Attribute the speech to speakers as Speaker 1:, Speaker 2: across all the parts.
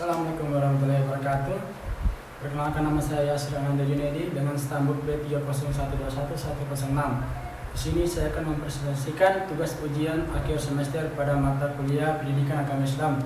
Speaker 1: Assalamualaikum warahmatullahi wabarakatuh. Perkenalkan, nama saya Yasir Ananda Junedi dengan stambuk B30121106. Di sini saya akan mempresentasikan tugas ujian akhir semester pada mata kuliah Pendidikan Agama Islam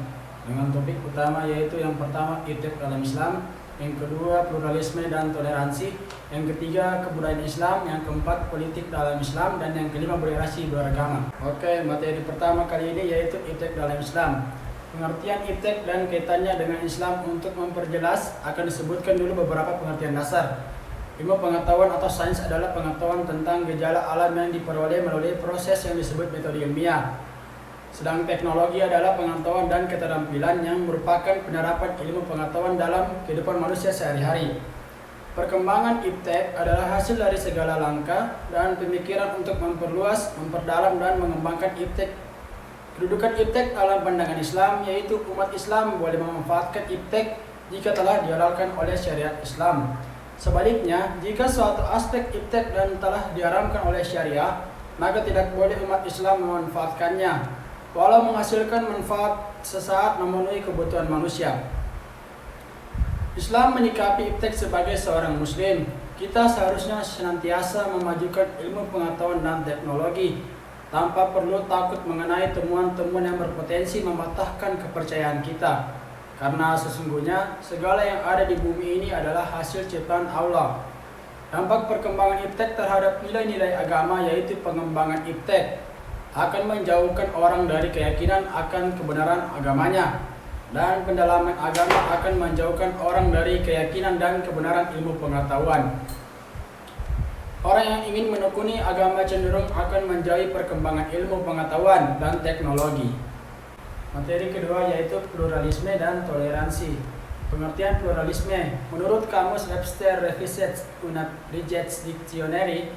Speaker 1: dengan topik utama yaitu yang pertama Ijtihad dalam Islam, yang kedua pluralisme dan toleransi, yang ketiga kebudayaan Islam, yang keempat politik dalam Islam, dan yang kelima moderasi beragama. Oke, materi pertama kali ini yaitu Ijtihad dalam Islam. Pengertian ijtihad dan kaitannya dengan Islam. Untuk memperjelas akan disebutkan dulu beberapa pengertian dasar. Ilmu pengetahuan atau sains adalah pengetahuan tentang gejala alam yang diperoleh melalui proses yang disebut metode ilmiah. Sedang teknologi adalah pengetahuan dan keterampilan yang merupakan penerapan ilmu pengetahuan dalam kehidupan manusia sehari-hari. Perkembangan ijtihad adalah hasil dari segala langkah dan pemikiran untuk memperluas, memperdalam, dan mengembangkan ijtihad. Kedudukan ijtihad dalam pandangan Islam yaitu umat Islam boleh memanfaatkan ijtihad jika telah dihalalkan oleh syariat Islam. Sebaliknya, jika suatu aspek ijtihad dan telah diharamkan oleh syariah, maka tidak boleh umat Islam memanfaatkannya, walau menghasilkan manfaat sesaat memenuhi kebutuhan manusia. Islam menyikapi ijtihad sebagai seorang muslim. Kita seharusnya senantiasa memajukan ilmu pengetahuan dan teknologi tanpa perlu takut mengenai temuan-temuan yang berpotensi mematahkan kepercayaan kita. Karena sesungguhnya segala yang ada di bumi ini adalah hasil ciptaan Allah. Dampak perkembangan ijtihad terhadap nilai-nilai agama yaitu pengembangan ijtihad akan menjauhkan orang dari keyakinan akan kebenaran agamanya, dan pendalaman agama akan menjauhkan orang dari keyakinan dan kebenaran ilmu pengetahuan. Orang yang ingin menekuni agama cenderung akan menjauhi perkembangan ilmu pengetahuan dan teknologi. Materi kedua yaitu pluralisme dan toleransi. Pengertian pluralisme menurut Kamus Webster Revised Unabridged Dictionary,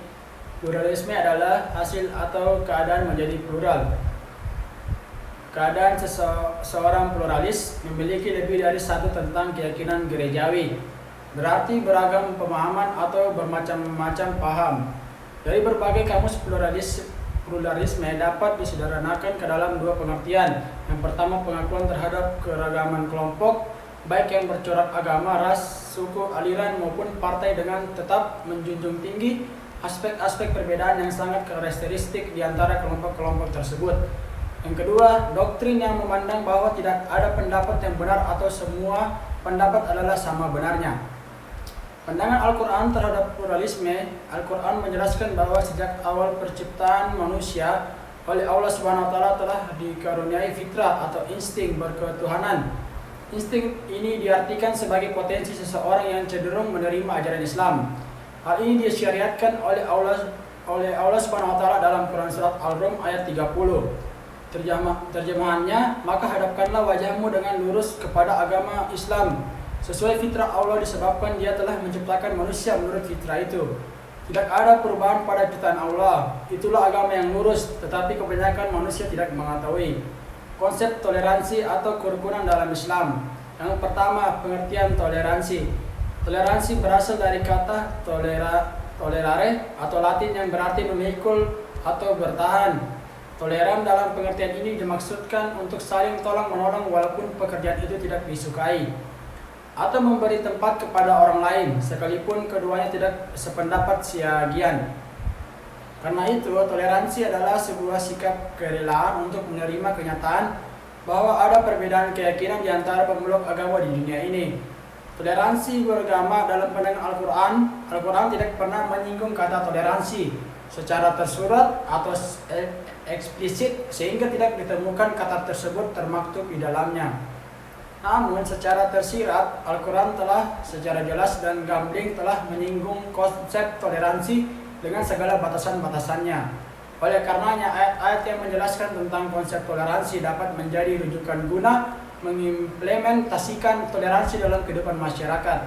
Speaker 1: pluralisme adalah hasil atau keadaan menjadi plural. Keadaan seorang pluralis memiliki lebih dari satu tentang keyakinan gerejawi. Berarti beragam pemahaman atau bermacam-macam paham. Dari berbagai kamus pluralisme dapat disederhanakan ke dalam dua pengertian. Yang pertama, pengakuan terhadap keragaman kelompok, baik yang bercorak agama, ras, suku, aliran maupun partai, dengan tetap menjunjung tinggi aspek-aspek perbedaan yang sangat karakteristik di antara kelompok-kelompok tersebut. Yang kedua, doktrin yang memandang bahwa tidak ada pendapat yang benar atau semua pendapat adalah sama benarnya. Pandangan Al-Quran terhadap pluralisme. Al-Quran menjelaskan bahwa sejak awal penciptaan manusia oleh Allah SWT telah dikaruniai fitrah atau insting berketuhanan. Insting ini diartikan sebagai potensi seseorang yang cenderung menerima ajaran Islam. Hal ini disyariatkan oleh Allah SWT dalam Quran Surat Al-Rum ayat 30. Terjemahannya, maka hadapkanlah wajahmu dengan lurus kepada agama Islam sesuai fitrah Allah, disebabkan Dia telah menciptakan manusia menurut fitrah itu. Tidak ada perubahan pada ciptaan Allah. Itulah agama yang lurus, tetapi kebanyakan manusia tidak mengetahui konsep toleransi atau kerukunan dalam Islam. Yang pertama, pengertian toleransi. Toleransi berasal dari kata tolerare atau Latin yang berarti memikul atau bertahan. Toleran dalam pengertian ini dimaksudkan untuk saling tolong-menolong walaupun pekerjaan itu tidak disukai, atau memberi tempat kepada orang lain sekalipun keduanya tidak sependapat seagian. Karena itu, toleransi adalah sebuah sikap kerelaan untuk menerima kenyataan bahwa ada perbedaan keyakinan di antara pemeluk agama di dunia ini. Toleransi beragama dalam pandangan Al-Quran tidak pernah menyinggung kata toleransi secara tersurat atau eksplisit, sehingga tidak ditemukan kata tersebut termaktub di dalamnya. Namun secara tersirat, Al-Quran telah secara jelas dan gambling telah menyinggung konsep toleransi dengan segala batasan-batasannya. Oleh karenanya, ayat-ayat yang menjelaskan tentang konsep toleransi dapat menjadi rujukan guna mengimplementasikan toleransi dalam kehidupan masyarakat.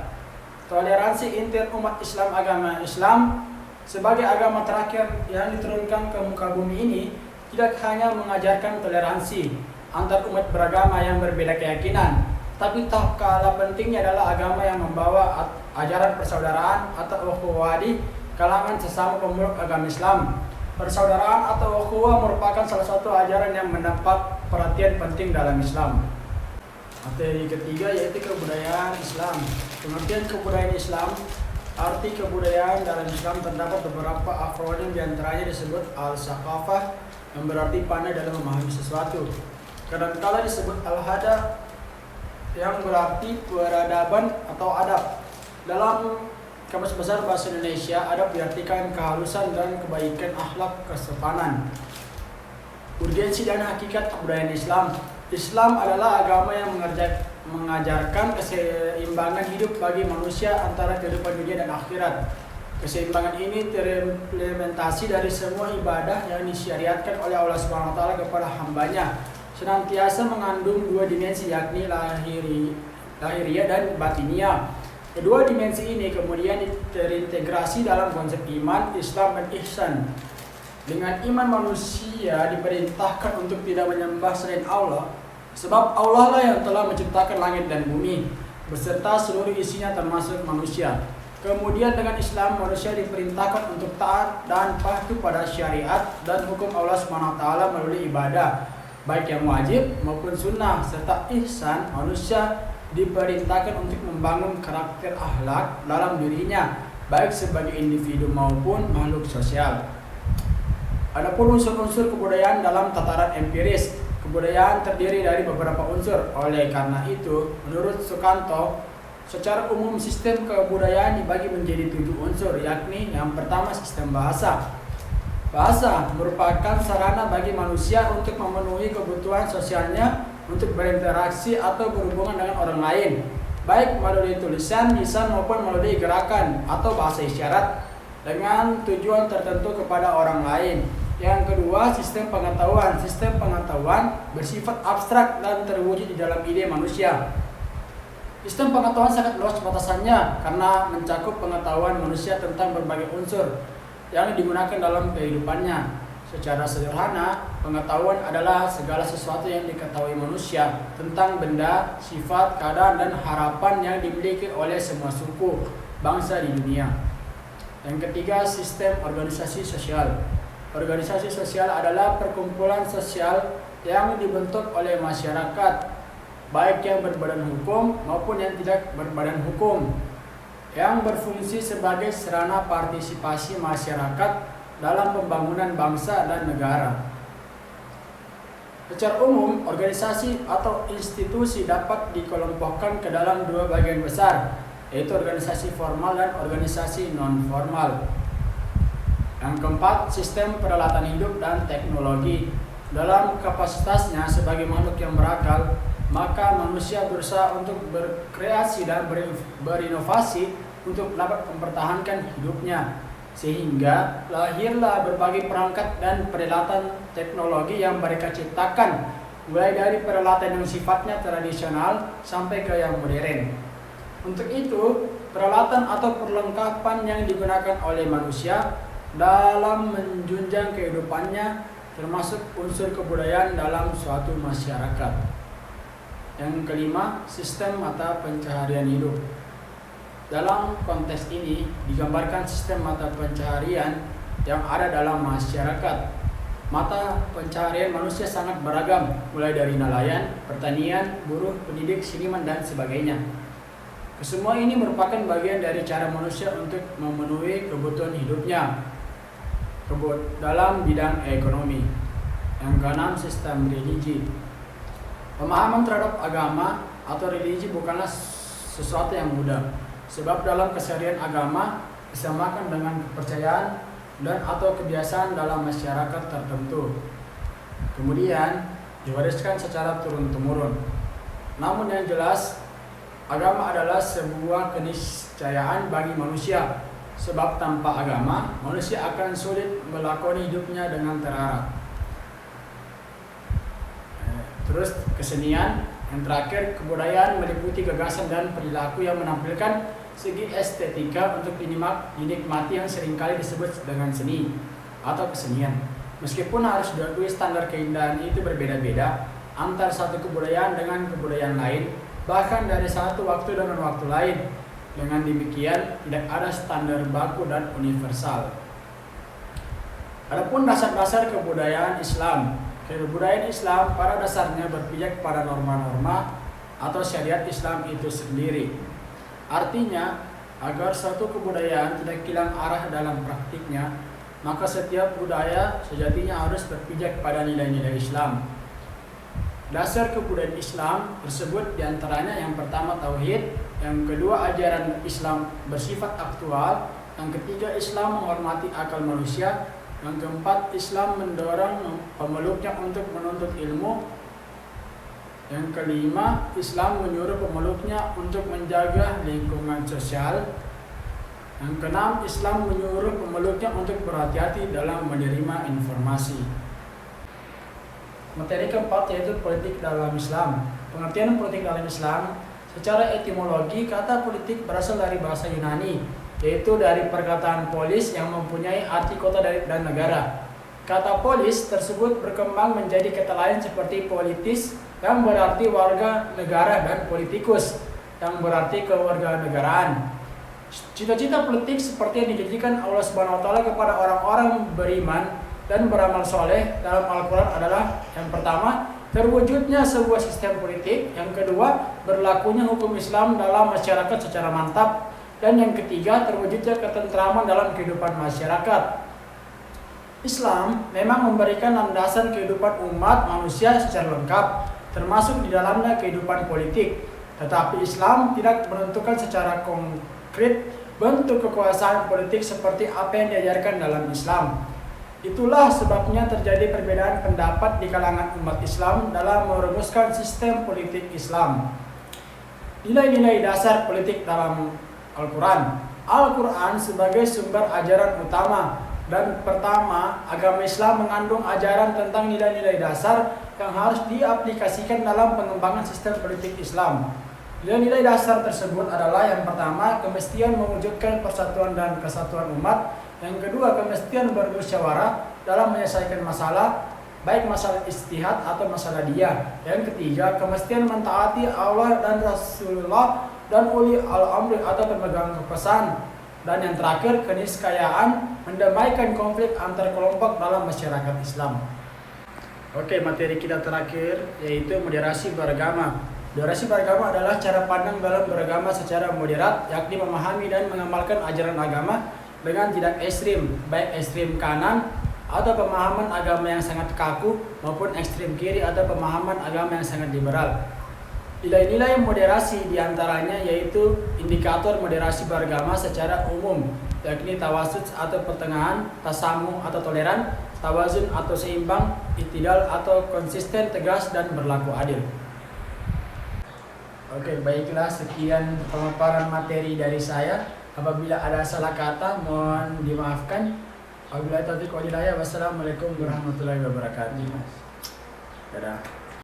Speaker 1: Toleransi inti umat Islam, agama Islam sebagai agama terakhir yang diturunkan ke muka bumi ini, tidak hanya mengajarkan toleransi antar umat beragama yang berbeda keyakinan, tapi tak kalah pentingnya adalah agama yang membawa ajaran persaudaraan atau ukhuwah di kalangan sesama pemeluk agama Islam. Persaudaraan atau ukhuwah merupakan salah satu ajaran yang mendapat perhatian penting dalam Islam. Materi ketiga yaitu kebudayaan Islam. Pengertian kebudayaan Islam, arti kebudayaan dalam Islam terdapat beberapa akronim, diantaranya disebut al-saqafah yang berarti pandai dalam memahami sesuatu. Kadangkala disebut al-hada yang berarti peradaban atau adab. Dalam Kamus Besar Bahasa Indonesia, adab diartikan kehalusan dan kebaikan akhlak kesopanan. Urgensi dan hakikat kebudayaan Islam. Islam adalah agama yang mengajarkan keseimbangan hidup bagi manusia antara kehidupan dunia dan akhirat. Keseimbangan ini terimplementasi dari semua ibadah yang disyariatkan oleh Allah SWT kepada hambanya. Senantiasa mengandung dua dimensi, yakni lahiriah dan batiniah. Kedua dimensi ini kemudian terintegrasi dalam konsep iman, Islam, dan ihsan. Dengan iman manusia diperintahkan untuk tidak menyembah selain Allah, sebab Allah lah yang telah menciptakan langit dan bumi beserta seluruh isinya termasuk manusia. Kemudian dengan Islam manusia diperintahkan untuk taat dan patuh pada syariat dan hukum Allah SWT melalui ibadah, baik yang wajib maupun sunnah. Serta ihsan, manusia diperintahkan untuk membangun karakter akhlak dalam dirinya, baik sebagai individu maupun makhluk sosial. Adapun unsur-unsur kebudayaan dalam tataran empiris, kebudayaan terdiri dari beberapa unsur. Oleh karena itu, menurut Sukanto, secara umum sistem kebudayaan dibagi menjadi 7 unsur, yakni yang pertama sistem bahasa. Bahasa merupakan sarana bagi manusia untuk memenuhi kebutuhan sosialnya, untuk berinteraksi atau berhubungan dengan orang lain, baik melalui tulisan, lisan maupun melalui gerakan atau bahasa isyarat dengan tujuan tertentu kepada orang lain. Yang kedua, sistem pengetahuan. Sistem pengetahuan bersifat abstrak dan terwujud di dalam ide manusia. Sistem pengetahuan sangat luas batasannya karena mencakup pengetahuan manusia tentang berbagai unsur yang digunakan dalam kehidupannya. Secara sederhana, pengetahuan adalah segala sesuatu yang diketahui manusia tentang benda, sifat, keadaan, dan harapan yang dimiliki oleh semua suku, bangsa di dunia. Yang ketiga, sistem organisasi sosial. Organisasi sosial adalah perkumpulan sosial yang dibentuk oleh masyarakat, baik yang berbadan hukum maupun yang tidak berbadan hukum, yang berfungsi sebagai sarana partisipasi masyarakat dalam pembangunan bangsa dan negara. Secara umum, organisasi atau institusi dapat dikelompokkan ke dalam 2 bagian besar, yaitu organisasi formal dan organisasi non-formal. Yang keempat, sistem peralatan hidup dan teknologi. Dalam kapasitasnya sebagai makhluk yang berakal, maka manusia berusaha untuk berkreasi dan berinovasi untuk dapat mempertahankan hidupnya. Sehingga lahirlah berbagai perangkat dan peralatan teknologi yang mereka ciptakan, mulai dari peralatan yang sifatnya tradisional sampai ke yang modern. Untuk itu, peralatan atau perlengkapan yang digunakan oleh manusia dalam menjunjang kehidupannya termasuk unsur kebudayaan dalam suatu masyarakat. Yang kelima, sistem mata pencaharian hidup. Dalam konteks ini digambarkan sistem mata pencaharian yang ada dalam masyarakat. Mata pencaharian manusia sangat beragam, mulai dari nelayan, pertanian, buruh, pendidik, seniman, dan sebagainya. Kesemua ini merupakan bagian dari cara manusia untuk memenuhi kebutuhan hidupnya dalam bidang ekonomi. Yang keenam, sistem religi. Pemahaman terhadap agama atau religi bukanlah sesuatu yang mudah, sebab dalam keseharian agama disamakan dengan kepercayaan dan atau kebiasaan dalam masyarakat tertentu. Kemudian diwariskan secara turun-temurun. Namun yang jelas, agama adalah sebuah keniscayaan bagi manusia. Sebab tanpa agama, manusia akan sulit melakoni hidupnya dengan terarah. Terus kesenian, yang terakhir kebudayaan meliputi gagasan dan perilaku yang menampilkan segi estetika untuk dinikmati yang seringkali disebut dengan seni atau kesenian. Meskipun harus diakui standar keindahan itu berbeda-beda antar satu kebudayaan dengan kebudayaan lain, bahkan dari satu waktu dengan waktu lain. Dengan demikian, tidak ada standar baku dan universal. Adapun dasar-dasar kebudayaan Islam. Kebudayaan Islam pada dasarnya berpijak pada norma-norma atau syariat Islam itu sendiri. Artinya, agar suatu kebudayaan tidak hilang arah dalam praktiknya, maka setiap budaya sejatinya harus berpijak pada nilai-nilai Islam. Dasar kebudayaan Islam tersebut diantaranya yang pertama tauhid, yang kedua ajaran Islam bersifat aktual, yang ketiga Islam menghormati akal manusia, yang keempat Islam mendorong pemeluknya untuk menuntut ilmu, yang kelima Islam menyuruh pemeluknya untuk menjaga lingkungan sosial, yang keenam Islam menyuruh pemeluknya untuk berhati-hati dalam menerima informasi. Materi keempat yaitu politik dalam Islam. Pengertian politik dalam Islam, secara etimologi kata politik berasal dari bahasa Yunani, yaitu dari perkataan polis yang mempunyai arti kota dan negara. Kata polis tersebut berkembang menjadi kata lain seperti politis yang berarti warga negara dan politikus yang berarti kewarganegaraan. Cita-cita politik seperti yang dijanjikan Allah Subhanahu wa taala kepada orang-orang beriman dan beramal soleh dalam Al-Quran adalah yang pertama, terwujudnya sebuah sistem politik, yang kedua, berlakunya hukum Islam dalam masyarakat secara mantap, dan yang ketiga, terwujudnya ketentraman dalam kehidupan masyarakat. Islam memang memberikan landasan kehidupan umat manusia secara lengkap, termasuk di dalamnya kehidupan politik. Tetapi Islam tidak menentukan secara konkret bentuk kekuasaan politik seperti apa yang diajarkan dalam Islam. Itulah sebabnya terjadi perbedaan pendapat di kalangan umat Islam dalam merumuskan sistem politik Islam. Nilai-nilai dasar politik dalam Al-Quran. Al-Quran sebagai sumber ajaran utama, dan pertama, agama Islam mengandung ajaran tentang nilai-nilai dasar yang harus diaplikasikan dalam pengembangan sistem politik Islam. Nilai-nilai dasar tersebut adalah yang pertama, kemestian mewujudkan persatuan dan kesatuan umat. Yang kedua, kemestian bermusyawarah dalam menyelesaikan masalah, baik masalah ijtihad atau masalah dia. Yang ketiga, kemestian mentaati Allah dan Rasulullah dan uli al-amri atau pemegang kekuasaan. Dan yang terakhir, keniscayaan mendamaikan konflik antar kelompok dalam masyarakat Islam. Oke, materi kita terakhir yaitu moderasi beragama. Moderasi beragama adalah cara pandang dalam beragama secara moderat, yakni memahami dan mengamalkan ajaran agama dengan tidak ekstrim, baik ekstrim kanan atau pemahaman agama yang sangat kaku maupun ekstrim kiri atau pemahaman agama yang sangat liberal. Nilai-nilai moderasi diantaranya yaitu indikator moderasi beragama secara umum, yakni tawasud atau pertengahan, tasamuh atau toleran, tawazun atau seimbang, i'tidal atau konsisten, tegas dan berlaku adil. Oke, baiklah, sekian pemaparan materi dari saya. Apabila ada salah kata, mohon dimaafkan. Wabillahi taufiq wal hidayah. Wassalamualaikum warahmatullahi wabarakatuh. Dadah.